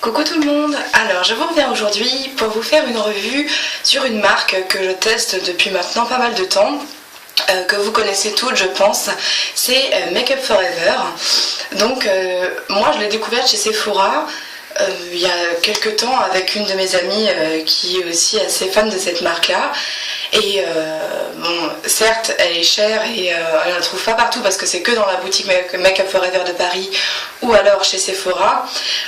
Coucou tout le monde, alors je vous reviens aujourd'hui pour vous faire une revue sur une marque que je teste depuis maintenant pas mal de temps, que vous connaissez toutes je pense, c'est Make Up For Ever. Donc moi je l'ai découverte chez Sephora il y a quelques temps avec une de mes amies qui est aussi assez fan de cette marque là. Et bon, certes elle est chère et elle ne la trouve pas partout parce que c'est que dans la boutique Make Up For Ever de Paris ou alors chez Sephora,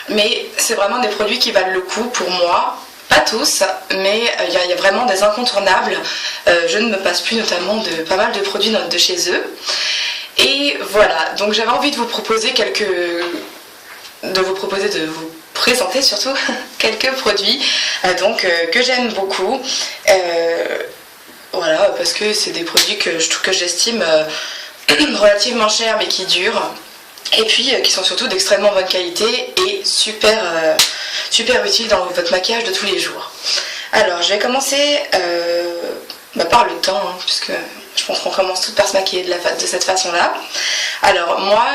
mais c'est vraiment des produits qui valent le coup pour moi. Pas tous, mais il y a vraiment des incontournables. Je ne me passe plus notamment de pas mal de produits de chez eux. Et voilà, donc j'avais envie de vous proposer de vous présenter surtout quelques produits que j'aime beaucoup. Voilà, parce que c'est des produits que j'estime relativement chers mais qui durent. Et puis qui sont surtout d'extrêmement bonne qualité et super utiles dans votre maquillage de tous les jours. Alors je vais commencer par le temps, puisque je pense qu'on commence toutes par se maquiller de cette façon là. Alors moi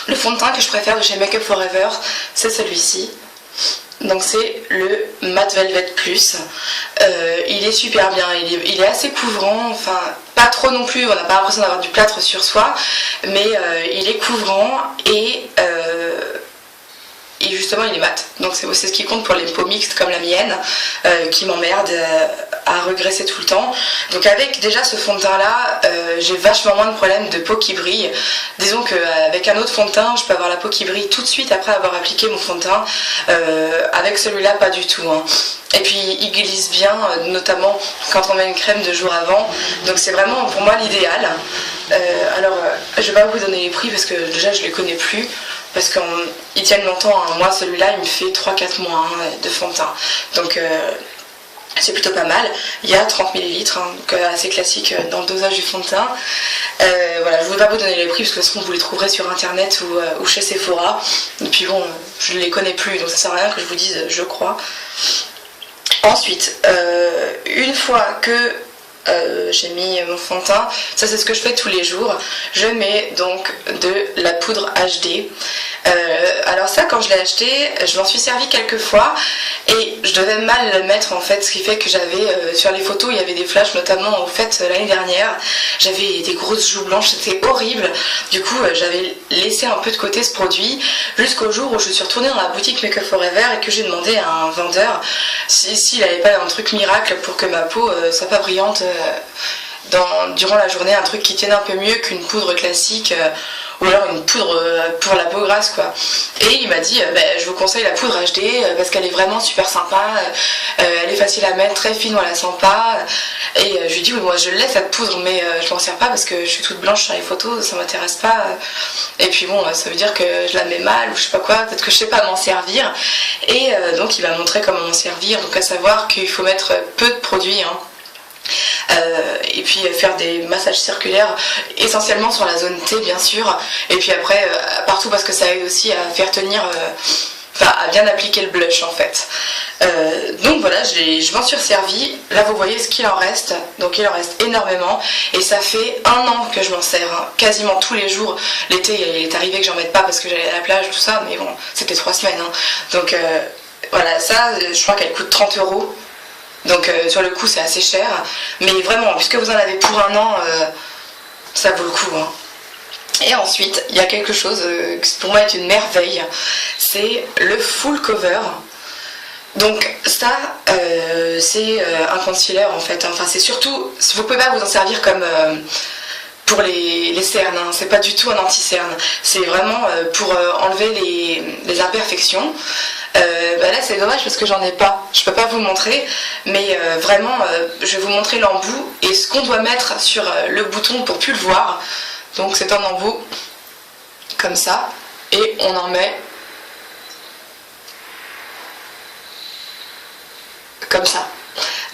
le fond de teint que je préfère de chez Make Up For Ever, c'est celui-ci. Donc c'est le Matte Velvet Plus. Il est super bien, il est assez couvrant, enfin pas trop non plus, on n'a pas l'impression d'avoir du plâtre sur soi, mais il est couvrant et justement il est mat. Donc c'est ce qui compte pour les peaux mixtes comme la mienne, qui m'emmerde à regresser tout le temps. Donc avec déjà ce fond de teint là, j'ai vachement moins de problèmes de peau qui brille. Disons qu'avec un autre fond de teint, je peux avoir la peau qui brille tout de suite après avoir appliqué mon fond de teint. Avec celui-là, pas du tout. Et puis il glisse bien, notamment quand on met une crème de jour avant. Donc c'est vraiment pour moi l'idéal. Alors je vais pas vous donner les prix parce que déjà je les connais plus. Parce qu'ils tiennent longtemps, moi celui-là il me fait 3-4 mois de fond de teint. Donc c'est plutôt pas mal. Il y a 30 ml, donc assez classique dans le dosage du fond de teint. Voilà, je ne vais pas vous donner les prix parce que de toute façon vous les trouverez sur internet ou chez Sephora. Et puis bon, je ne les connais plus donc ça sert à rien que je vous dise je crois. Ensuite, une fois que j'ai mis mon fond de teint, ça c'est ce que je fais tous les jours, je mets donc de la poudre HD. Alors ça quand je l'ai acheté, je m'en suis servi quelques fois et je devais mal le mettre en fait, ce qui fait que j'avais sur les photos il y avait des flashs, notamment en fait l'année dernière j'avais des grosses joues blanches, c'était horrible. Du coup j'avais laissé un peu de côté ce produit jusqu'au jour où je suis retournée dans la boutique Make Up For Ever et que j'ai demandé à un vendeur s'il n'avait pas un truc miracle pour que ma peau soit pas brillante durant la journée, un truc qui tienne un peu mieux qu'une poudre classique ou alors une poudre pour la peau grasse quoi. Et il m'a dit je vous conseille la poudre HD parce qu'elle est vraiment super sympa, elle est facile à mettre, très fine, on la sent pas. Et je lui dis oui, moi je l'ai cette poudre mais je m'en sers pas parce que je suis toute blanche sur les photos, ça m'intéresse pas. Et puis bon, ça veut dire que je la mets mal ou je sais pas quoi, peut-être que je sais pas m'en servir. Et donc il m'a montré comment m'en servir, donc à savoir qu'il faut mettre peu de produits et puis faire des massages circulaires essentiellement sur la zone T bien sûr, et puis après partout parce que ça aide aussi à faire tenir, à bien appliquer le blush en fait. Donc voilà, je m'en suis resservi. Là vous voyez ce qu'il en reste, donc il en reste énormément et ça fait 1 an que je m'en sers, quasiment tous les jours. L'été il est arrivé que j'en mette pas parce que j'allais à la plage tout ça, mais bon c'était 3 semaines donc voilà, ça je crois qu'elle coûte 30 €. Donc sur le coup c'est assez cher, mais vraiment puisque vous en avez pour 1 an, ça vaut le coup. Et ensuite il y a quelque chose qui pour moi est une merveille, c'est le full cover. Donc ça c'est un concealer en fait, enfin c'est surtout, vous pouvez pas vous en servir comme pour les cernes, c'est pas du tout un anti-cerne, c'est vraiment pour enlever les imperfections. Là c'est dommage parce que j'en ai pas, je peux pas vous montrer, mais vraiment je vais vous montrer l'embout et ce qu'on doit mettre sur le bouton pour plus le voir. Donc c'est un embout comme ça et on en met comme ça,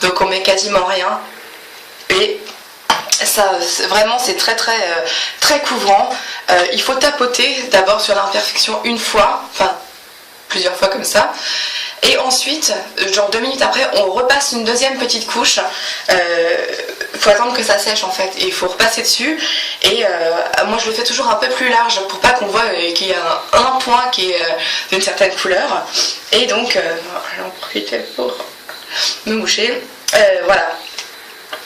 donc on met quasiment rien et ça vraiment c'est très couvrant. Il faut tapoter d'abord sur l'imperfection une fois, enfin plusieurs fois comme ça, et ensuite genre 2 minutes après on repasse une deuxième petite couche faut attendre que ça sèche en fait, et il faut repasser dessus. Et moi je le fais toujours un peu plus large pour pas qu'on voit qu'il y a un point qui est d'une certaine couleur. Et donc, j'en profitais pour me moucher. Voilà.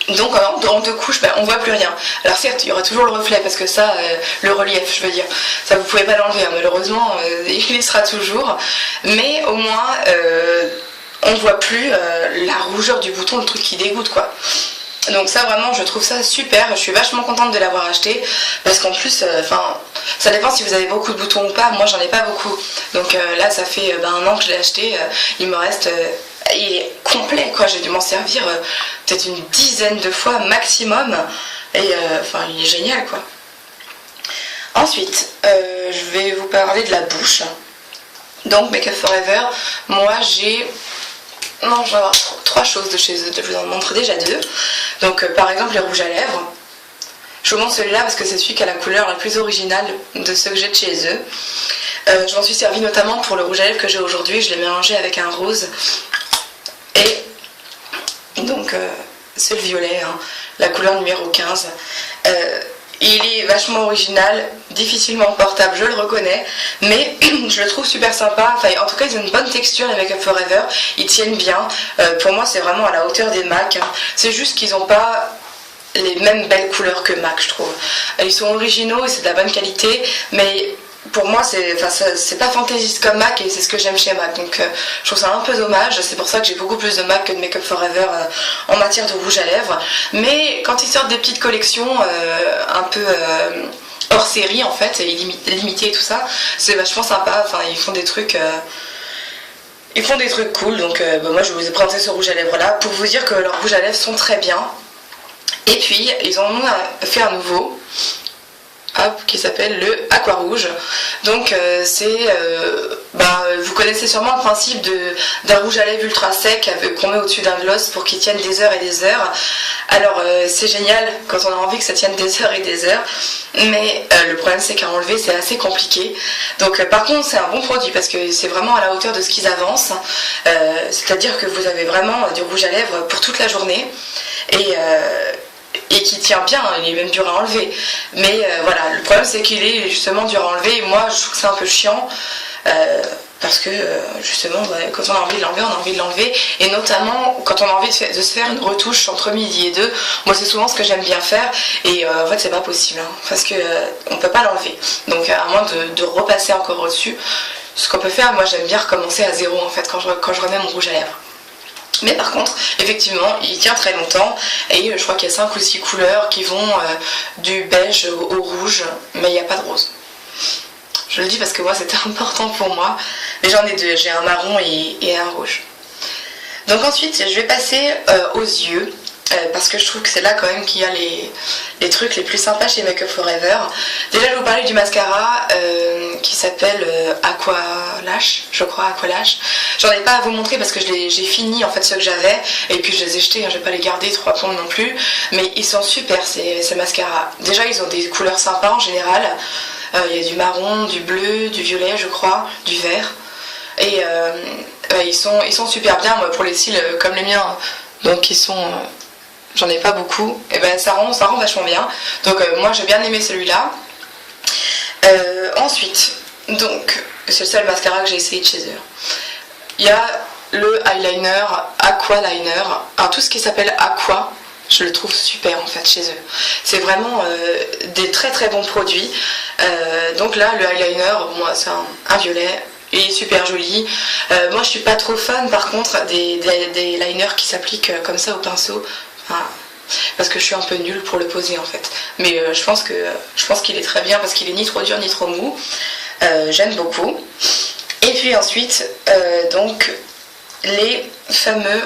Donc en deux couches, on voit plus rien. Alors certes, il y aura toujours le reflet parce que ça, le relief, je veux dire, ça vous pouvez pas l'enlever, hein, malheureusement, il y sera toujours. Mais au moins, on voit plus la rougeur du bouton, le truc qui dégoûte quoi. Donc ça vraiment je trouve ça super, je suis vachement contente de l'avoir acheté parce qu'en plus, ça dépend si vous avez beaucoup de boutons ou pas, moi j'en ai pas beaucoup. Donc là ça fait 1 an que je l'ai acheté, il me reste, il est complet quoi, j'ai dû m'en servir peut-être une dizaine de fois maximum et il est génial quoi. Ensuite, je vais vous parler de la bouche. Donc Make Up For Ever, moi j'ai... Non, je vais avoir 3 choses de chez eux, je vous en montre déjà 2. Donc par exemple les rouges à lèvres. Je vous montre celui-là parce que c'est celui qui a la couleur la plus originale de ceux que j'ai de chez eux. Je m'en suis servi notamment pour le rouge à lèvres que j'ai aujourd'hui, je l'ai mélangé avec un rose. Et donc c'est le violet, hein, la couleur numéro 15. Il est vachement original, difficilement portable, je le reconnais, mais je le trouve super sympa. En tout cas, ils ont une bonne texture, les Make Up For Ever, ils tiennent bien. Pour moi, c'est vraiment à la hauteur des MAC. C'est juste qu'ils n'ont pas les mêmes belles couleurs que MAC, je trouve. Ils sont originaux et c'est de la bonne qualité, mais pour moi, c'est pas fantaisiste comme MAC et c'est ce que j'aime chez MAC. Donc, je trouve ça un peu dommage. C'est pour ça que j'ai beaucoup plus de MAC que de Make Up For Ever en matière de rouge à lèvres. Mais quand ils sortent des petites collections un peu hors série en fait, et limitées et tout ça, c'est vachement sympa. Ils font des trucs. Ils font des trucs cool. Donc, moi, je vous ai présenté ce rouge à lèvres là pour vous dire que leurs rouges à lèvres sont très bien. Et puis, ils en ont fait un nouveau. Qui s'appelle le Aqua Rouge. Donc vous connaissez sûrement le principe d'un rouge à lèvres ultra sec qu'on met au-dessus d'un gloss pour qu'il tienne des heures et des heures. Alors c'est génial quand on a envie que ça tienne des heures et des heures, mais le problème c'est qu'à enlever c'est assez compliqué. Donc par contre c'est un bon produit parce que c'est vraiment à la hauteur de ce qu'ils avancent, c'est-à-dire que vous avez vraiment du rouge à lèvres pour toute la journée et qui tient bien, il est même dur à enlever. Mais voilà, le problème c'est qu'il est justement dur à enlever et moi je trouve que c'est un peu chiant parce que justement quand on a envie de l'enlever, on a envie de l'enlever et notamment quand on a envie de se faire une retouche entre midi et 2, moi c'est souvent ce que j'aime bien faire et en fait c'est pas possible parce que on peut pas l'enlever. Donc à moins de repasser encore au-dessus, ce qu'on peut faire, moi j'aime bien recommencer à zéro en fait quand je remets mon rouge à lèvres. Mais par contre, effectivement, il tient très longtemps et je crois qu'il y a 5 ou 6 couleurs qui vont du beige au rouge, mais il n'y a pas de rose. Je le dis parce que moi c'était important pour moi, mais j'en ai 2, j'ai un marron et un rouge. Donc ensuite, je vais passer aux yeux, parce que je trouve que c'est là quand même qu'il y a les trucs les plus sympas chez Make Up For Ever. Déjà, je vais vous parler du mascara qui s'appelle Aqua Lash, je crois, Aqua Lash. J'en ai pas à vous montrer parce que j'ai fini en fait ceux que j'avais et puis je les ai jetés, je vais pas les garder 3 plombes non plus, mais ils sont super ces mascaras. Déjà, ils ont des couleurs sympas en général. Il y a du marron, du bleu, du violet, je crois, du vert. Et ils sont super bien, moi, pour les cils comme les miens. Donc ils sont... j'en ai pas beaucoup. Et ça rend vachement bien. Donc moi j'ai bien aimé celui-là. Ensuite, donc, c'est le seul mascara que j'ai essayé de chez eux. Il y a le eyeliner, Aqua Liner. Alors tout ce qui s'appelle Aqua, je le trouve super en fait chez eux. C'est vraiment des très très bons produits. Donc là, le eyeliner, moi c'est un violet. Il est super joli. Moi je suis pas trop fan par contre des liners qui s'appliquent comme ça au pinceau. Parce que je suis un peu nulle pour le poser en fait. Mais je pense qu'il est très bien parce qu'il est ni trop dur ni trop mou. J'aime beaucoup. Et puis ensuite, donc les fameux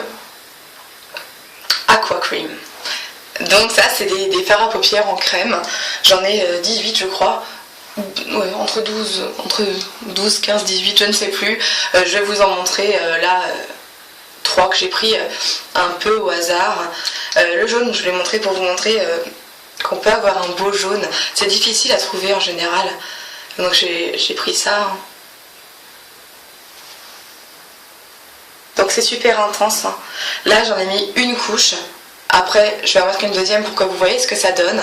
Aqua Cream. Donc ça c'est des fards à paupières en crème. J'en ai 18 je crois. Ouais, entre 12, 15, 18, je ne sais plus. Je vais vous en montrer là 3 que j'ai pris un peu au hasard. Le jaune, je l'ai montré pour vous montrer qu'on peut avoir un beau jaune. C'est difficile à trouver en général. Donc j'ai pris ça. Donc c'est super intense. Là j'en ai mis une couche. Après, je vais en mettre une deuxième pour que vous voyez ce que ça donne.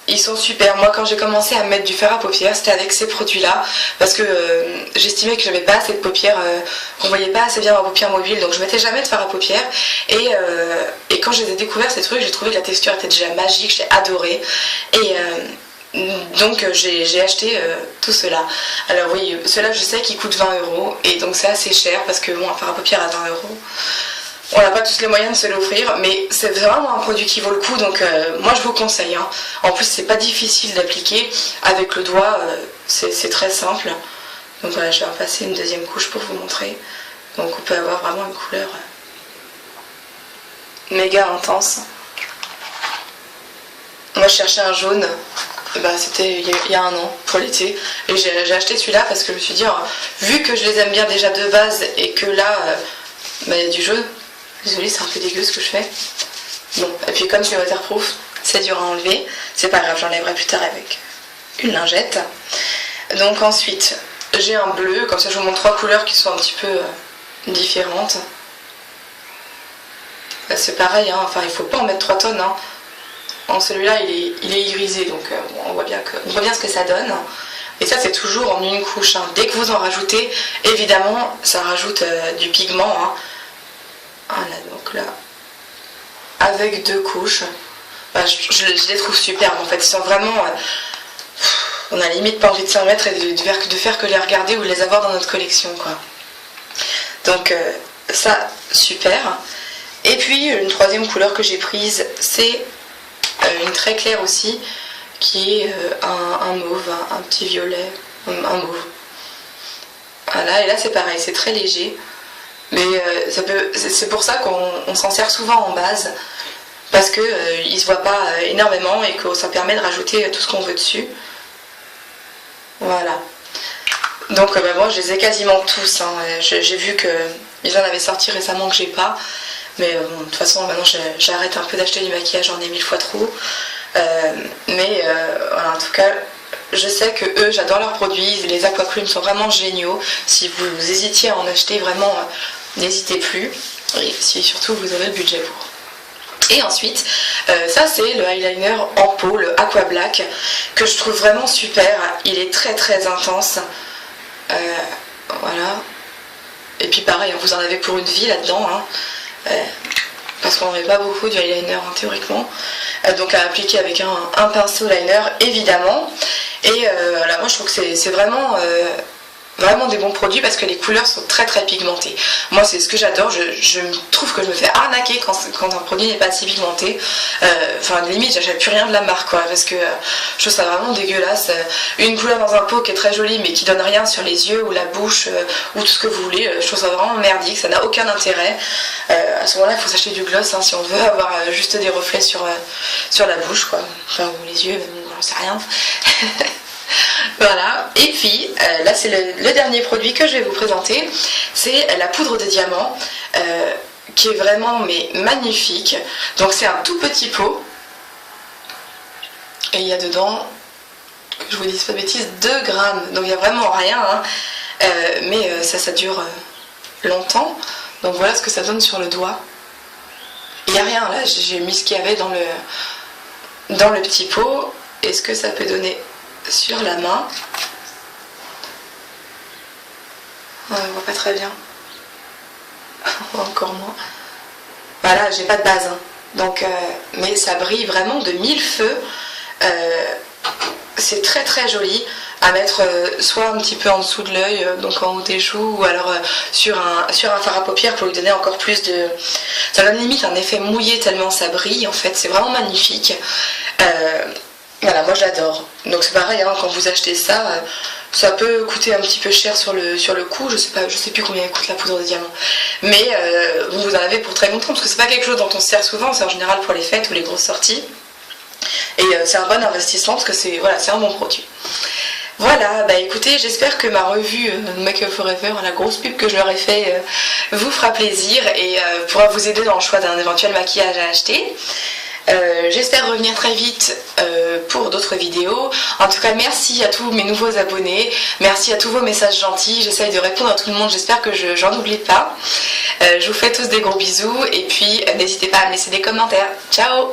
Ils sont super. Moi, quand j'ai commencé à mettre du fard à paupières, c'était avec ces produits-là, parce que j'estimais que j'avais pas assez de paupières, qu'on voyait pas assez bien ma paupière mobile, donc je mettais jamais de fard à paupières. Et quand j'ai découvert ces trucs, j'ai trouvé que la texture était déjà magique, j'ai adoré. Donc j'ai acheté tout cela. Alors oui, cela je sais qu'il coûte 20 €, et donc c'est assez cher, parce que bon, un fard à paupières à 20 €. On n'a pas tous les moyens de se l'offrir, mais c'est vraiment un produit qui vaut le coup, donc moi je vous conseille. Hein. En plus, c'est pas difficile d'appliquer avec le doigt, c'est très simple. Donc voilà, je vais repasser une deuxième couche pour vous montrer. Donc on peut avoir vraiment une couleur méga intense. Moi je cherchais un jaune, et ben, c'était il y a un an pour l'été, et j'ai acheté celui-là parce que je me suis dit, vu que je les aime bien déjà de base et que là, il y a du jaune. Désolée, c'est un peu dégueu ce que je fais. Bon, et puis comme c'est waterproof, c'est dur à enlever. C'est pas grave, j'enlèverai plus tard avec une lingette. Donc ensuite, j'ai un bleu, comme ça je vous montre 3 couleurs qui sont un petit peu différentes. Là, c'est pareil, hein. Enfin il faut pas en mettre 3 tonnes. Hein. Celui-là il est irisé, donc on voit bien ce que ça donne. Et ça c'est toujours en une couche. Hein. Dès que vous en rajoutez, évidemment ça rajoute du pigment. Hein. Voilà, donc là, avec 2 couches, je les trouve superbes en fait. Ils sont vraiment. On a limite pas envie de s'en mettre et de faire que les regarder ou de les avoir dans notre collection, quoi. Donc, ça, super. Et puis, une troisième couleur que j'ai prise, c'est une très claire aussi, qui est un mauve, un petit violet, un mauve. Voilà, et là c'est pareil, c'est très léger. Mais c'est pour ça qu'on s'en sert souvent en base, parce qu'il ne se voit pas énormément et que ça permet de rajouter tout ce qu'on veut dessus. Voilà. Donc moi je les ai quasiment tous. Hein. J'ai vu qu'ils en avaient sorti récemment que j'ai pas. Mais bon, de toute façon maintenant j'arrête un peu d'acheter du maquillage, j'en ai 1000 fois trop. Voilà, en tout cas, je sais que eux, j'adore leurs produits. Les aquacreams sont vraiment géniaux. Si vous hésitiez à en acheter, vraiment, n'hésitez plus. Et si surtout vous avez le budget pour. Et ensuite, ça c'est le eyeliner en peau, le Aqua Black, que je trouve vraiment super. Il est très très intense. Voilà. Et puis pareil, vous en avez pour une vie là-dedans. Hein. Parce qu'on n'en met pas beaucoup du eyeliner théoriquement. Donc à appliquer avec un pinceau liner évidemment. Et voilà, moi je trouve que c'est vraiment des bons produits parce que les couleurs sont très très pigmentées. Moi c'est ce que j'adore, je trouve que je me fais arnaquer quand un produit n'est pas assez pigmenté. Enfin limite j'achète plus rien de la marque, quoi, parce que je trouve ça vraiment dégueulasse. Une couleur dans un pot qui est très jolie mais qui donne rien sur les yeux ou la bouche ou tout ce que vous voulez, je trouve ça vraiment merdique, ça n'a aucun intérêt. À ce moment là il faut s'acheter du gloss, hein, si on veut avoir juste des reflets sur la bouche, quoi. Enfin ou les yeux, j'en sais rien. Voilà, et puis là c'est le dernier produit que je vais vous présenter, c'est la poudre de diamant qui est vraiment magnifique. Donc c'est un tout petit pot et il y a dedans, que je vous dise pas de bêtises, 2 grammes, donc il n'y a vraiment rien, hein. Mais ça dure longtemps. Donc voilà ce que ça donne sur le doigt. Il n'y a rien là, j'ai mis ce qu'il y avait dans le petit pot. Et ce que ça peut donner sur la main, on ne voit pas très bien. Encore moins. Voilà, j'ai pas de base, hein. Donc, mais ça brille vraiment de 1000 feux. C'est très très joli à mettre soit un petit peu en dessous de l'œil, donc en haut des joues, ou alors sur un fard à paupières pour lui donner encore plus de... Ça donne limite un effet mouillé tellement ça brille en fait, c'est vraiment magnifique. Voilà, moi j'adore. Donc c'est pareil, hein, quand vous achetez ça, ça peut coûter un petit peu cher sur le coup, je sais plus combien coûte la poudre de diamant. Mais vous en avez pour très longtemps, parce que c'est pas quelque chose dont on se sert souvent, c'est en général pour les fêtes ou les grosses sorties. Et c'est un bon investissement parce que c'est un bon produit. Voilà, bah écoutez, j'espère que ma revue Make Up Forever, la grosse pub que je leur ai fait, vous fera plaisir et pourra vous aider dans le choix d'un éventuel maquillage à acheter. J'espère revenir très vite pour d'autres vidéos. En tout cas, merci à tous mes nouveaux abonnés, merci à tous vos messages gentils. J'essaye de répondre à tout le monde, j'espère que j'en oublie pas. Je vous fais tous des gros bisous et puis n'hésitez pas à me laisser des commentaires. Ciao!